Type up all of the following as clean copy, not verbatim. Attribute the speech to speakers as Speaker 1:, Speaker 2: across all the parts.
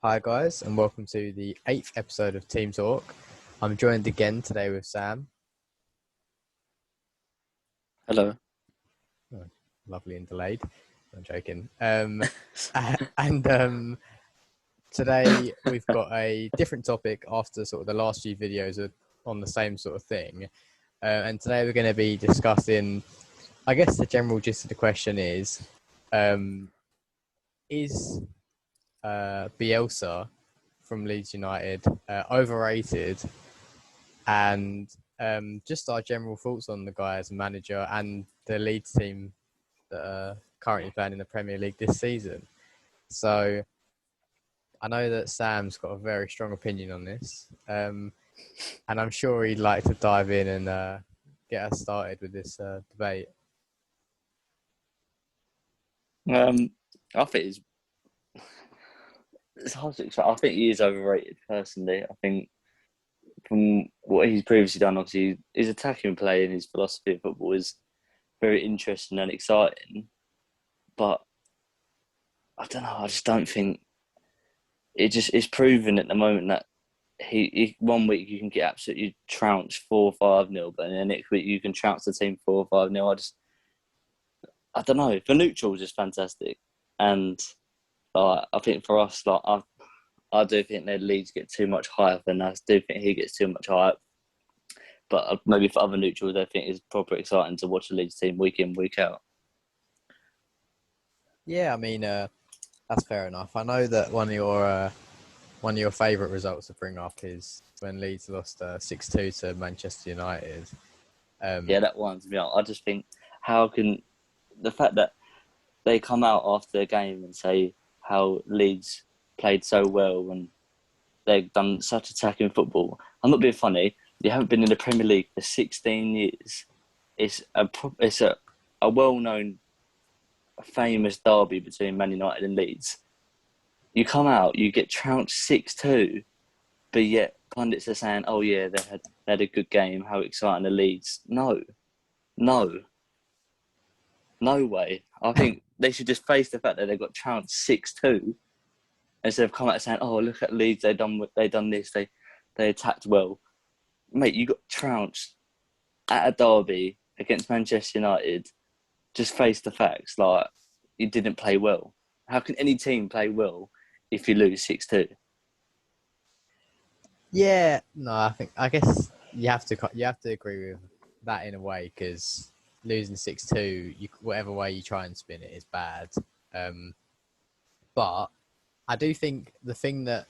Speaker 1: Hi guys, and welcome to the 8th episode of Team Talk. I'm joined again today with Sam.
Speaker 2: Hello.
Speaker 1: Oh, lovely and delayed. I'm joking. And today we've got a different topic after sort of the last few videos are on the same sort of thing. And today we're going to be discussing, I guess the general gist of the question is Bielsa from Leeds United overrated, and just our general thoughts on the guy as a manager and the Leeds team that are currently playing in the Premier League this season. So I know that Sam's got a very strong opinion on this, and I'm sure he'd like to dive in and get us started with this debate.
Speaker 2: I think it's hard to explain. I think he is overrated personally. I think from what he's previously done, obviously his attacking play and his philosophy of football is very interesting and exciting. But I don't know. I just don't think it's proven at the moment that he 1 week you can get absolutely trounced 4-5-0, but then the next week you can trounce the team 4-5-0. I don't know. For neutrals, it's fantastic, and I think for us, I do think that Leeds get too much hype, and I do think he gets too much hype. But maybe for other neutrals, I think it's proper exciting to watch the Leeds team week in, week out.
Speaker 1: Yeah, I mean that's fair enough. I know that one of your favourite results to bring up is when Leeds lost 6-2 to Manchester United.
Speaker 2: Yeah, that one's me. I just think how can the fact that they come out after the game and say how Leeds played so well and they've done such attacking football. I'm not being funny. You haven't been in the Premier League for 16 years. It's a well-known, famous derby between Man United and Leeds. You come out, you get trounced 6-2, but yet pundits are saying, "Oh yeah, they had a good game. How exciting the Leeds!" No, no way. I think they should just face the fact that they got trounced 6-2 instead of come out saying, "Oh, look at Leeds. They done this. They attacked well." Mate, you got trounced at a derby against Manchester United. Just face the facts. Like, you didn't play well. How can any team play well if you lose 6-2?
Speaker 1: Yeah, no, I guess you have to agree with that in a way, because losing 6-2, whatever way you try and spin it is bad. But I do think the thing that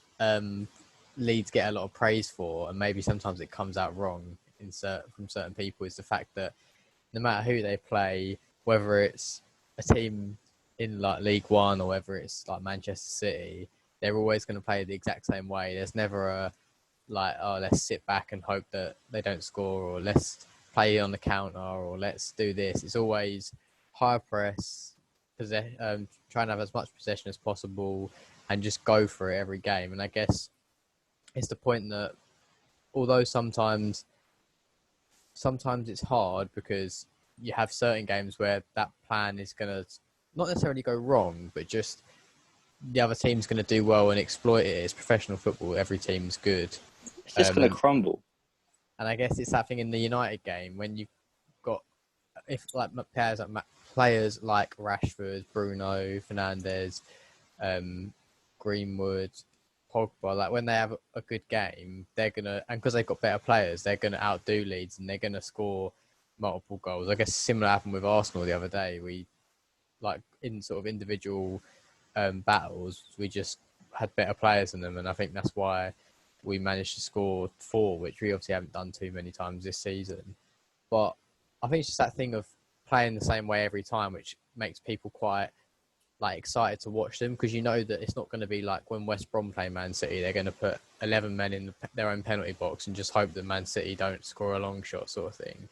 Speaker 1: Leeds get a lot of praise for, and maybe sometimes it comes out wrong from certain people, is the fact that no matter who they play, whether it's a team in like League One or whether it's like Manchester City, they're always going to play the exact same way. There's never a let's sit back and hope that they don't score, or let's play on the counter, or let's do this. It's always high press, try and have as much possession as possible and just go for it every game. And I guess it's the point that although sometimes it's hard, because you have certain games where that plan is going to not necessarily go wrong, but just the other team's going to do well and exploit it. It's professional football. Every team's good.
Speaker 2: It's just going to crumble.
Speaker 1: And I guess it's that thing in the United game when you've got players like Rashford, Bruno, Fernandes, Greenwood, Pogba. Like, when they have a good game, they're gonna, and because they've got better players, they're gonna outdo Leeds and they're gonna score multiple goals. I guess similar happened with Arsenal the other day. We, like, in sort of individual battles, we just had better players than them, and I think that's why we managed to score 4, which we obviously haven't done too many times this season. But I think it's just that thing of playing the same way every time, which makes people quite excited to watch them, because you know that it's not going to be like when West Brom play Man City. They're going to put 11 men in their own penalty box and just hope that Man City don't score a long shot, sort of thing.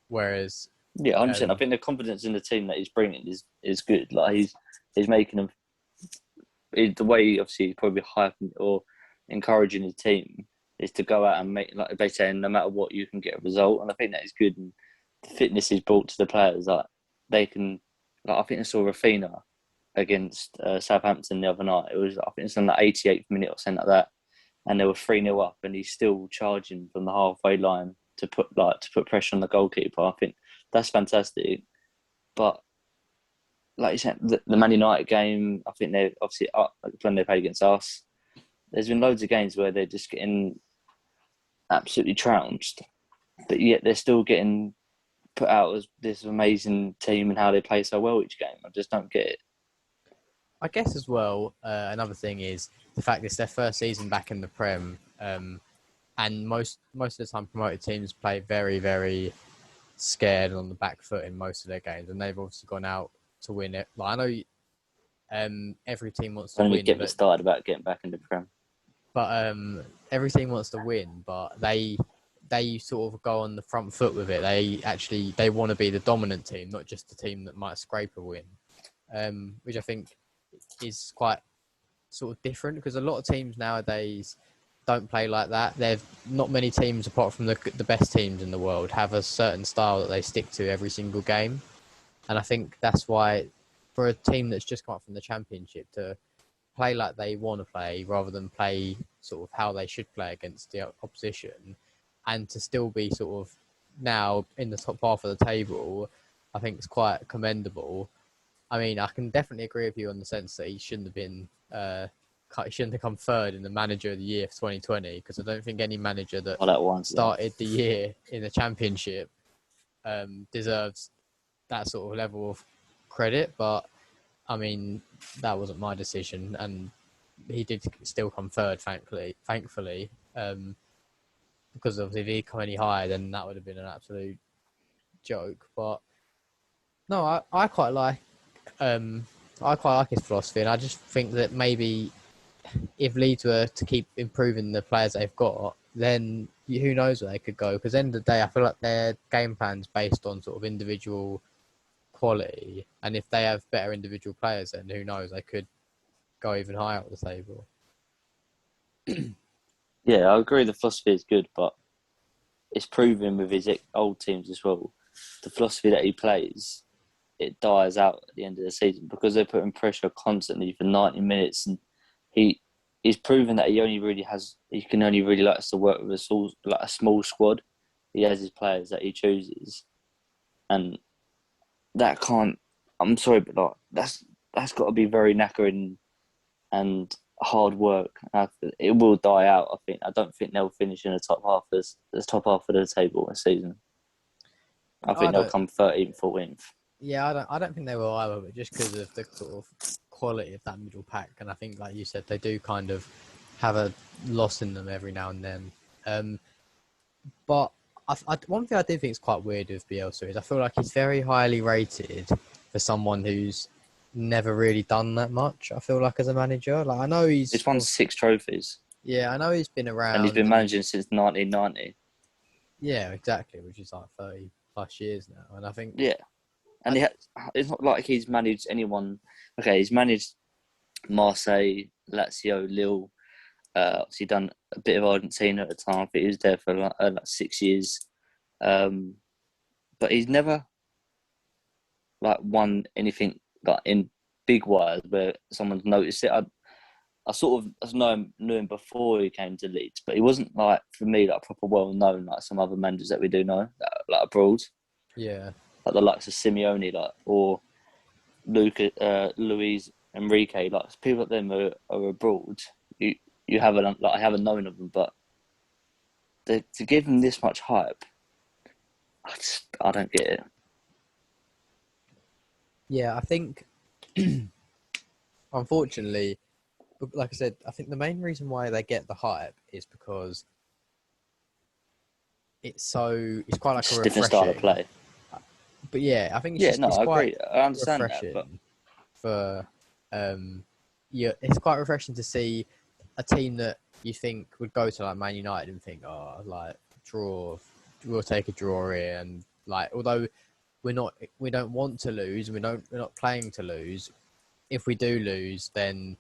Speaker 1: Whereas,
Speaker 2: yeah, 100%. I think the confidence in the team that he's bringing is good. Like, he's making them. The way, obviously, he's probably hyping or encouraging the team is to go out and make, like they say, no matter what, you can get a result. And I think that is good. And the fitness is brought to the players. Like, they can, like, I think I saw Rafinha against Southampton the other night. It was, I think it's on the 88th minute or something like that, and they were 3-0 up, and he's still charging from the halfway line to put pressure on the goalkeeper. I think that's fantastic. But like you said, the Man United game, I think they're obviously up when they played against us. There's been loads of games where they're just getting absolutely trounced, but yet they're still getting put out as this amazing team and how they play so well each game. I just don't get it.
Speaker 1: I guess as well, another thing is the fact it's their first season back in the Prem, and most of the time promoted teams play very, very scared on the back foot in most of their games, and they've obviously gone out to win it. Like, I know every team wants to win.
Speaker 2: Get me started about getting back in the Prem.
Speaker 1: But every team wants to win, but they sort of go on the front foot with it. They want to be the dominant team, not just the team that might scrape a win, which I think is quite sort of different because a lot of teams nowadays don't play like that. There's not many teams apart from the best teams in the world have a certain style that they stick to every single game, and I think that's why for a team that's just come up from the Championship to play like they want to play rather than play sort of how they should play against the opposition, and to still be sort of now in the top half of the table, I think it's quite commendable. I mean, I can definitely agree with you on the sense that he shouldn't have been, he shouldn't have come third in the Manager of the Year for 2020, because I don't think any manager that started the year in the Championship deserves that sort of level of credit. But I mean, that wasn't my decision, and he did still come third, thankfully. Because if he'd come any higher, then that would have been an absolute joke. But no, I quite like his philosophy, and I just think that maybe if Leeds were to keep improving the players they've got, then who knows where they could go. Because at the end of the day, I feel like their game plan's based on sort of individual quality, and if they have better individual players, then who knows, they could go even higher up the table.
Speaker 2: Yeah, I agree the philosophy is good, but it's proven with his old teams as well. The philosophy that he plays, it dies out at the end of the season because they're putting pressure constantly for 90 minutes, and he's proven that he can only really likes to work with a small squad. He has his players that he chooses, and that can't. I'm sorry, but like, that's got to be very knackering and hard work. It will die out. I think. I don't think they'll finish in the top half of the table this season. I think they'll come 13th, 14th.
Speaker 1: Yeah, I don't think they will either, but just because of the sort of quality of that middle pack, and I think, like you said, they do kind of have a loss in them every now and then. But one thing I do think is quite weird with Bielsa is I feel like he's very highly rated for someone who's never really done that much. I feel like as a manager, like I know he's
Speaker 2: won 6 trophies.
Speaker 1: Yeah, I know he's been around,
Speaker 2: and he's been managing since 1990.
Speaker 1: Yeah, exactly, which is like 30 plus years now, and I think
Speaker 2: and it's not like he's managed anyone. Okay, he's managed Marseille, Lazio, Lille. Obviously done a bit of Argentina at the time. I think he was there for like 6 years. But he's never like won anything like in big wires where someone's noticed it. I sort of knew him before he came to Leeds, but he wasn't like, for me, like proper well known like some other managers that we do know, like abroad.
Speaker 1: Yeah.
Speaker 2: Like the likes of Simeone, like, or Luis Enrique, like people like them are abroad. You haven't, like, I haven't known of them, but to give them this much hype, I don't get it.
Speaker 1: Yeah, I think, unfortunately, like I said, I think the main reason why they get the hype is because it's quite like a refreshing
Speaker 2: different style of play.
Speaker 1: But yeah, I think it's
Speaker 2: I agree. I understand
Speaker 1: refreshing
Speaker 2: that, but
Speaker 1: it's quite refreshing to see a team that you think would go to like Man United and think, oh, like we'll take a draw here, and like although we don't want to lose, we're not playing to lose. If we do lose, then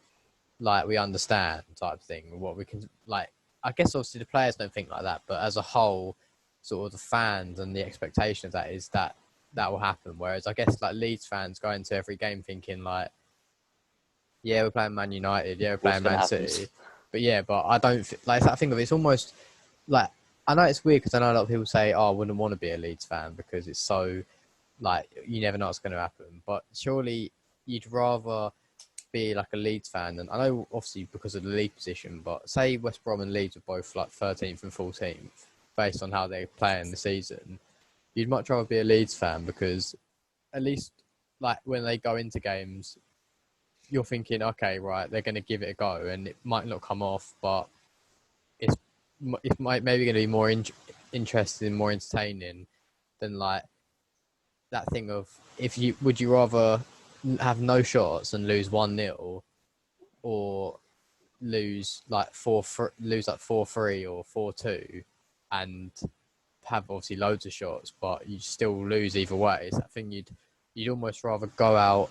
Speaker 1: like we understand type thing. What we can, like, I guess obviously the players don't think like that, but as a whole, sort of the fans and the expectation of that is that will happen. Whereas I guess like Leeds fans go into every game thinking like, Yeah, we're playing Man United. Yeah, we're
Speaker 2: What's
Speaker 1: playing
Speaker 2: going to
Speaker 1: Man
Speaker 2: happen?
Speaker 1: City. But yeah, but I don't like. I think of it, it's almost like I know it's weird because I know a lot of people say, "Oh, I wouldn't want to be a Leeds fan because it's so like you never know what's going to happen." But surely you'd rather be like a Leeds fan, and I know obviously because of the league position, but say West Brom and Leeds are both like 13th and 14th based on how they play in the season, you'd much rather be a Leeds fan because at least like when they go into games, you're thinking, okay, right, they're going to give it a go, and it might not come off, but it's maybe going to be more interesting, more entertaining than like that thing of if you would you rather have no shots and lose 1-0 or lose like 4-3 or 4-2 and have obviously loads of shots, but you still lose either way. It's that thing you'd almost rather go out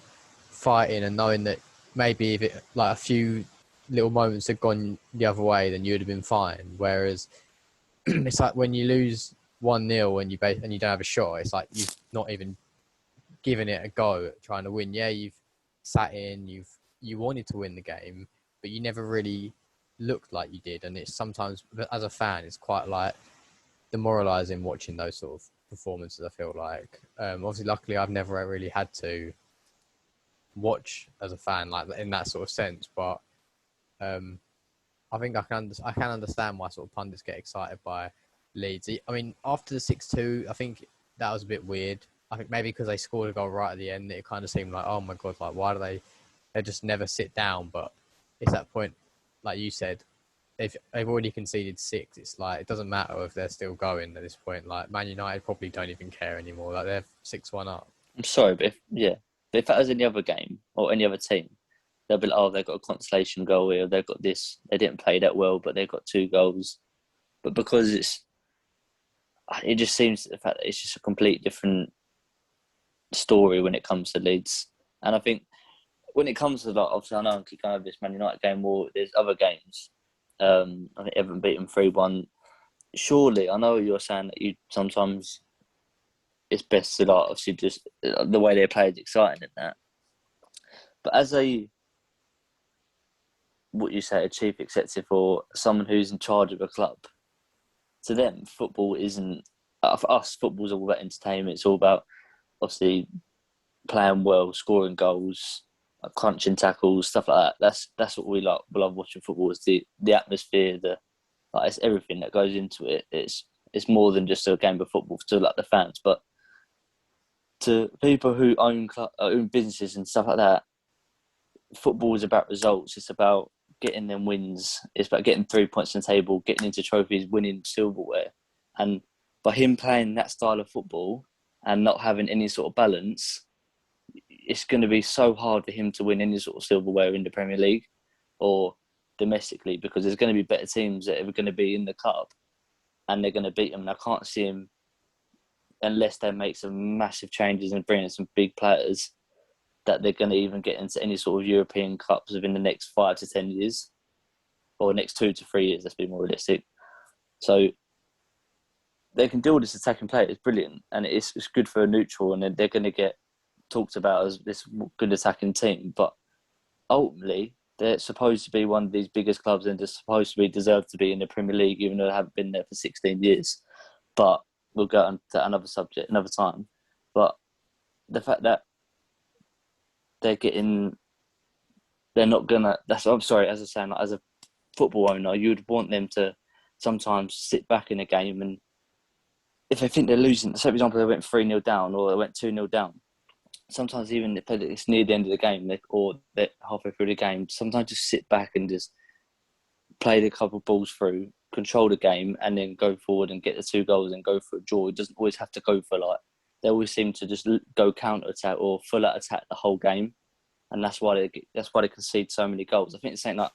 Speaker 1: fighting and knowing that maybe if it like a few little moments had gone the other way, then you'd have been fine. Whereas it's like when you lose 1-0 and you don't have a shot, it's like you've not even given it a go at trying to win. Yeah, you've sat in, you wanted to win the game, but you never really looked like you did. And it's sometimes, as a fan, it's quite like demoralising watching those sort of performances. I feel like, obviously, luckily, I've never really had to watch as a fan like in that sort of sense, but um, I think I can understand why sort of pundits get excited by Leeds. I mean, after the 6-2, I think that was a bit weird. I think maybe because they scored a goal right at the end, it kind of seemed like, oh my god, like why do they just never sit down? But it's that point, like you said, they've already conceded 6. It's like it doesn't matter if they're still going at this point. Like Man United probably don't even care anymore. Like they're 6-1 up.
Speaker 2: I'm sorry, but if that was any other game or any other team, they'll be like, oh, they've got a consolation goal here, they've got this, they didn't play that well, but they've got 2 goals. But because it just seems the fact that it's just a complete different story when it comes to Leeds. And I think when it comes to like, obviously I know I keep going over this Man United game more, there's other games. I think Everton beat them 3-1. Surely, I know you're saying that you sometimes it's best to like obviously just the way they play is exciting and that. But as a what you say, a chief executive or someone who's in charge of a club, to them, football isn't. For us, football's all about entertainment. It's all about obviously playing well, scoring goals, like crunching tackles, stuff like that. That's what we like. We love watching football. Is the atmosphere, like it's everything that goes into it. It's more than just a game of football to like the fans, but to people who own businesses and stuff like that, football is about results. It's about getting them wins. It's about getting 3 points on the table, getting into trophies, winning silverware. And by him playing that style of football and not having any sort of balance, it's going to be so hard for him to win any sort of silverware in the Premier League or domestically because there's going to be better teams that are going to be in the cup and they're going to beat them. And I can't see him unless they make some massive changes and bring in some big players that they're going to even get into any sort of European Cups within the next 5 to 10 years or next 2 to 3 years. Let's be more realistic. So they can do all this attacking play. It's brilliant. And it's good for a neutral and they're going to get talked about as this good attacking team. But ultimately, they're supposed to be one of these biggest clubs and they're supposed to be deserved to be in the Premier League, even though they haven't been there for 16 years. But we'll go on to another subject another time. But the fact that they're not gonna. I'm sorry, as I say, like, as a football owner, you'd want them to sometimes sit back in a game and if they think they're losing, say for example they went 3-0 down or they went 2-0 down. Sometimes even if it's near the end of the game or they're halfway through the game, sometimes just sit back and just play the couple of balls through, control the game, and then go forward and get the 2 goals and go for a draw. It doesn't always have to go for like. They always seem to just go counter attack or full out attack the whole game, and that's why they concede so many goals. I think it's saying that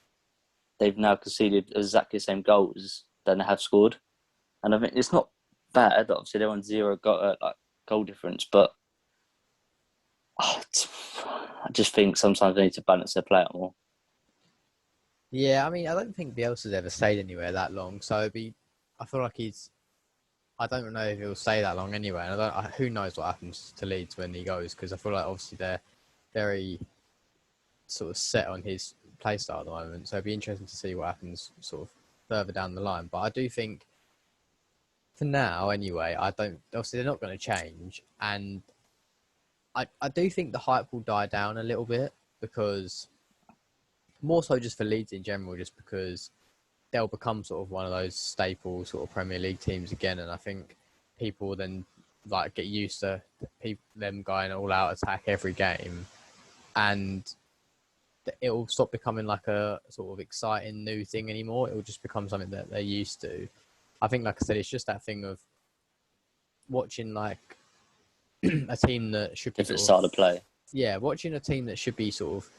Speaker 2: they've now conceded exactly the same goals than they have scored, and I think it's not bad. Obviously, they're on 0 goal difference, but I just think sometimes they need to balance their play out more.
Speaker 1: Yeah, I mean, I don't think Bielsa's ever stayed anywhere that long, so I feel like I don't know if he'll stay that long anyway. And who knows what happens to Leeds when he goes? Because I feel like obviously they're very sort of set on his play style at the moment. So it'd be interesting to see what happens sort of further down the line. But I do think, for now anyway, obviously they're not going to change. And I do think the hype will die down a little bit, because more so just for Leeds in general, just because they'll become sort of one of those staple sort of Premier League teams again. And I think people will then like get used to them going all out attack every game, and it will stop becoming like a sort of exciting new thing anymore. It will just become something that they're used to. I think, like I said, it's just that thing of watching like a team that should be
Speaker 2: different style of play.
Speaker 1: Yeah, watching a team that should be sort of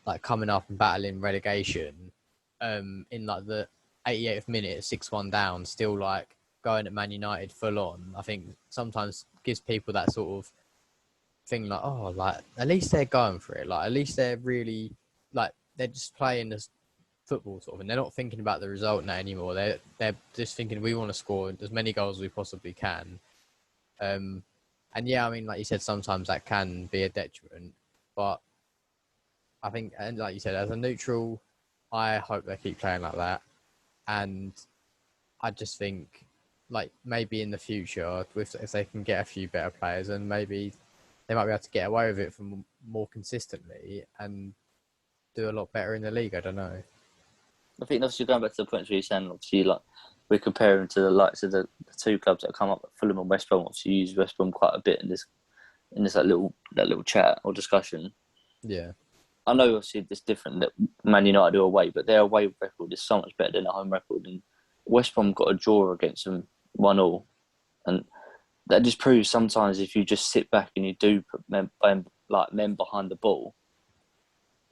Speaker 1: like coming up and battling relegation, in like the 88th minute, 6-1 down, still like going at Man United full on. I think sometimes gives people that sort of thing like, oh, like at least they're going for it. Like at least they're really like they're just playing this football sort of, and they're not thinking about the result now anymore. They're just thinking we want to score as many goals as we possibly can. And yeah, I mean, like you said, sometimes that can be a detriment, but I think, and like you said, as a neutral, I hope they keep playing like that. And I just think, like, maybe in the future, if they can get a few better players, and maybe they might be able to get away with it from more consistently and do a lot better in the league. I don't know.
Speaker 2: I think obviously going back to the points where you're saying, obviously, like we're comparing to the likes of the two clubs that come up, Fulham and West Brom. Obviously, you use West Brom quite a bit in this like, little chat or discussion.
Speaker 1: Yeah.
Speaker 2: I know obviously it's different that Man United are away, but their away record is so much better than their home record. And West Brom got a draw against them 1-1, and that just proves sometimes if you just sit back and you do put men behind the ball,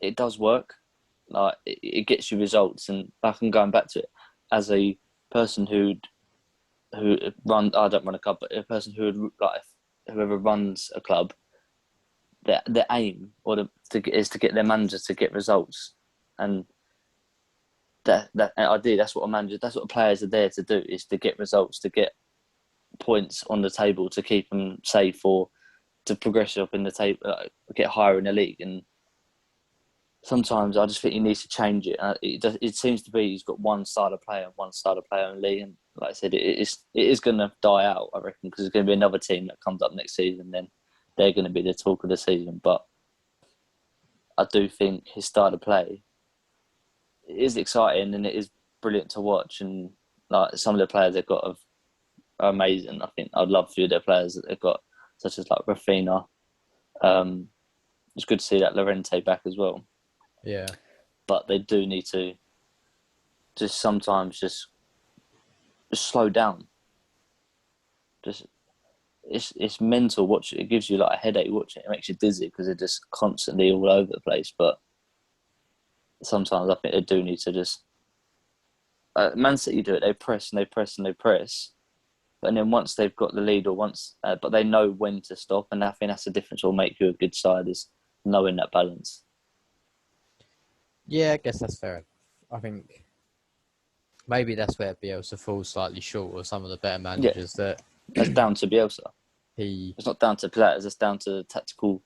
Speaker 2: it does work. Like it gets you results. And back and going back to it, as a person who I don't run a club, but a person who would like whoever runs a club, the aim is to get their managers to get results, and that idea, that's what the players are there to do, is to get results, to get points on the table, to keep them safe or to progress up in the table, get higher in the league. And sometimes I just think he needs to change it. It seems to be he's got one style of play and one style of play only. And like I said, it is going to die out, I reckon, because there's going to be another team that comes up next season. Then they're going to be the talk of the season. But I do think his style of play is exciting and it is brilliant to watch. And like some of the players they've got are amazing. I think I'd love a few of their players that they've got, such as like Rafinha. It's good to see that Llorente back as well.
Speaker 1: Yeah.
Speaker 2: But they do need to just sometimes just slow down. It's mental watching. It gives you like a headache watching it. It makes you dizzy because they're just constantly all over the place. But sometimes I think they do need to just. Man City do it. They press and they press and they press, and then once they've got the lead, but they know when to stop. And I think that's the difference. Will make you a good side, is knowing that balance.
Speaker 1: Yeah, I guess that's fair. I think maybe that's where Bielsa falls slightly short of some of the better managers.
Speaker 2: Yeah. That's down to Bielsa. It's not down to players. It's down to the tactical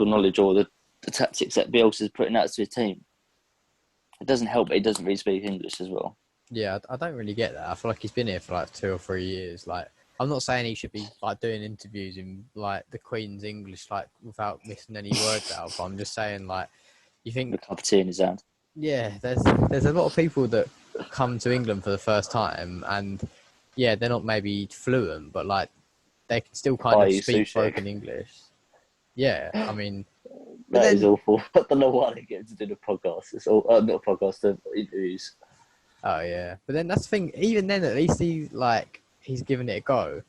Speaker 2: knowledge or the tactics that Bielsa's putting out to his team. It doesn't help, but he doesn't really speak English as well.
Speaker 1: Yeah, I don't really get that. I feel like he's been here for like 2 or 3 years. Like, I'm not saying he should be like doing interviews in like the Queen's English, like without missing any words out. But I'm just saying, like, you think
Speaker 2: the cup of tea in his hand.
Speaker 1: Yeah, there's a lot of people that come to England for the first time, and yeah, they're not maybe fluent, but like they can still kind of speak broken English. Yeah, I mean,
Speaker 2: that is awful. I don't know why they get to do the podcast. It's all not a podcast, the interviews.
Speaker 1: Oh yeah, but then that's the thing. Even then, at least he's giving it a go.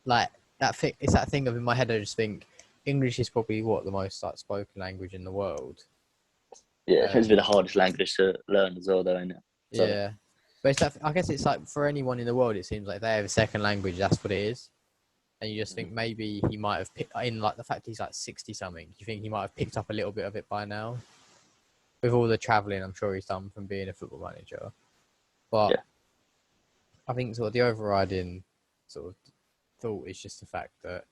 Speaker 1: Like it's that thing of in my head. I just think English is probably the most like spoken language in the world.
Speaker 2: Yeah, it's been the hardest language to learn as well, though, isn't it? So.
Speaker 1: Yeah, but I guess it's like for anyone in the world, it seems like they have a second language. That's what it is, and you just think maybe he might have picked in like the fact he's like 60 something. You think he might have picked up a little bit of it by now, with all the travelling I'm sure he's done from being a football manager. But yeah. I think sort of the overriding sort of thought is just the fact that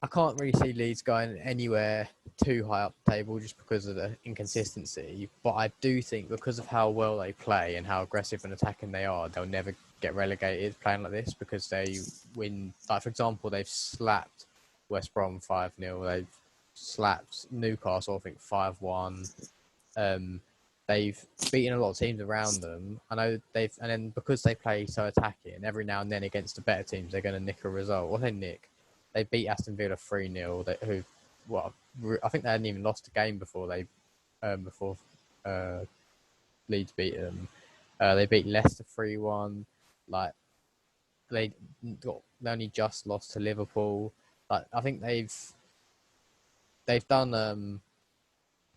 Speaker 1: I can't really see Leeds going anywhere too high up the table just because of the inconsistency. But I do think because of how well they play and how aggressive and attacking they are, they'll never get relegated playing like this because they win. Like, for example, they've slapped West Brom 5-0. They've slapped Newcastle, I think, 5-1. They've beaten a lot of teams around them. I know and then because they play so attacking, every now and then against the better teams, they're going to nick a result. What they nick? They beat Aston Villa 3-0. I think they hadn't even lost a game before Leeds beat them. They beat Leicester 3-1. Like they only just lost to Liverpool. Like I think they've done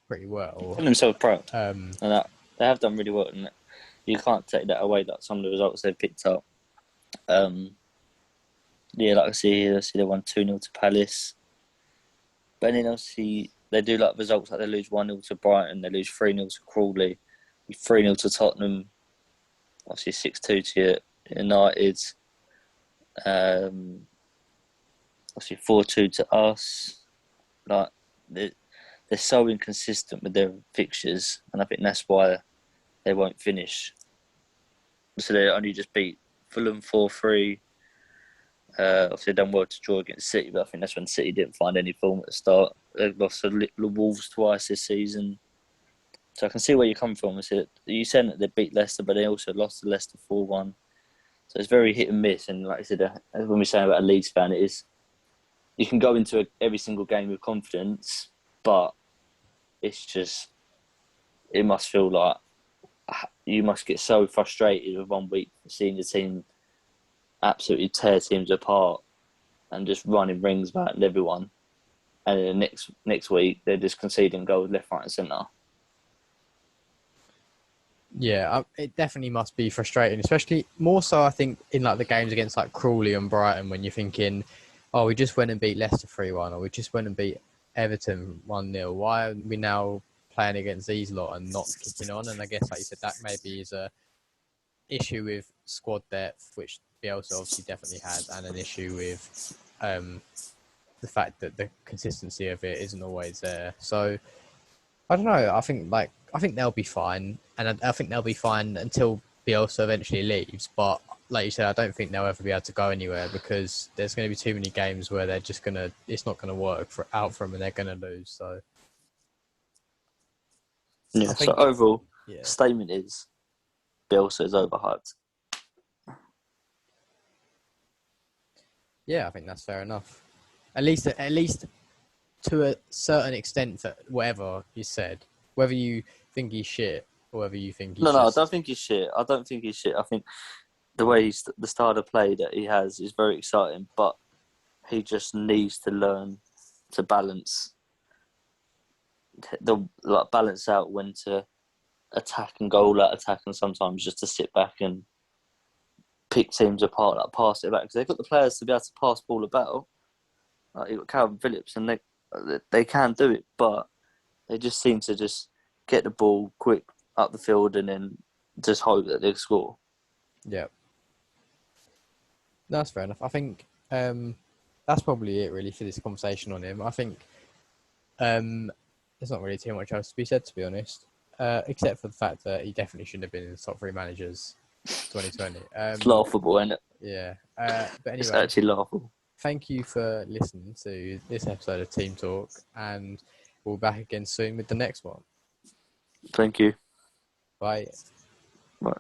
Speaker 1: pretty well.
Speaker 2: And themselves proud.
Speaker 1: Um,
Speaker 2: And that they have done really well, and you can't take that away. Like some of the results they've picked up. Yeah, like I see they won 2-0 to Palace. But then obviously they do like results like they lose 1-0 to Brighton, they lose 3-0 to Crawley, 3-0 to Tottenham, obviously 6-2 to United, obviously 4-2 to us. Like they're so inconsistent with their fixtures, and I think that's why they won't finish. So they only just beat Fulham 4-3. Obviously, they've done well to draw against City, but I think that's when City didn't find any form at the start. They've lost to the Wolves twice this season. So I can see where you come from. You said that they beat Leicester, but they also lost to Leicester 4-1. So it's very hit and miss. And like I said, when we're saying about a Leeds fan, it is you can go into every single game with confidence, but it's just it must feel like you must get so frustrated with 1 week seeing the team absolutely tear teams apart and just running rings back and everyone, and then next week they're just conceding goals left, right, and centre.
Speaker 1: Yeah, it definitely must be frustrating, especially more so I think in like the games against like Crawley and Brighton when you're thinking, oh, we just went and beat Leicester 3-1 or we just went and beat Everton 1-0. Why are we now playing against these lot and not kicking on? And I guess like you said, that maybe is a issue with squad depth, which Bielsa obviously definitely has, and an issue with the fact that the consistency of it isn't always there. So I don't know. I think they'll be fine, and I think they'll be fine until Bielsa eventually leaves. But like you said, I don't think they'll ever be able to go anywhere because there's going to be too many games where they're just it's not gonna work out for them, and they're going to lose. So
Speaker 2: yeah. So overall, statement is Bielsa is overhyped.
Speaker 1: Yeah, I think that's fair enough. At least to a certain extent, for whatever you said, whether you think he's shit or whether you think he's
Speaker 2: No, I don't think he's shit. I think the way the style of play that he has is very exciting, but he just needs to learn to balance out when to attack and go all out attack, and sometimes just to sit back and pick teams apart, like pass it back, because they've got the players to be able to pass ball about. Like you've got Calvin Phillips, and they can do it, but they just seem to just get the ball quick up the field and then just hope that they score.
Speaker 1: Yeah, that's fair enough. I think that's probably it really for this conversation on him. I think there's not really too much else to be said, to be honest, except for the fact that he definitely shouldn't have been in the top 3 managers 2020.
Speaker 2: It's laughable, isn't it?
Speaker 1: Yeah. But anyway,
Speaker 2: it's actually laughable.
Speaker 1: Thank you for listening to this episode of Team Talk, and we'll be back again soon with the next one.
Speaker 2: Thank you.
Speaker 1: Bye.
Speaker 2: Bye.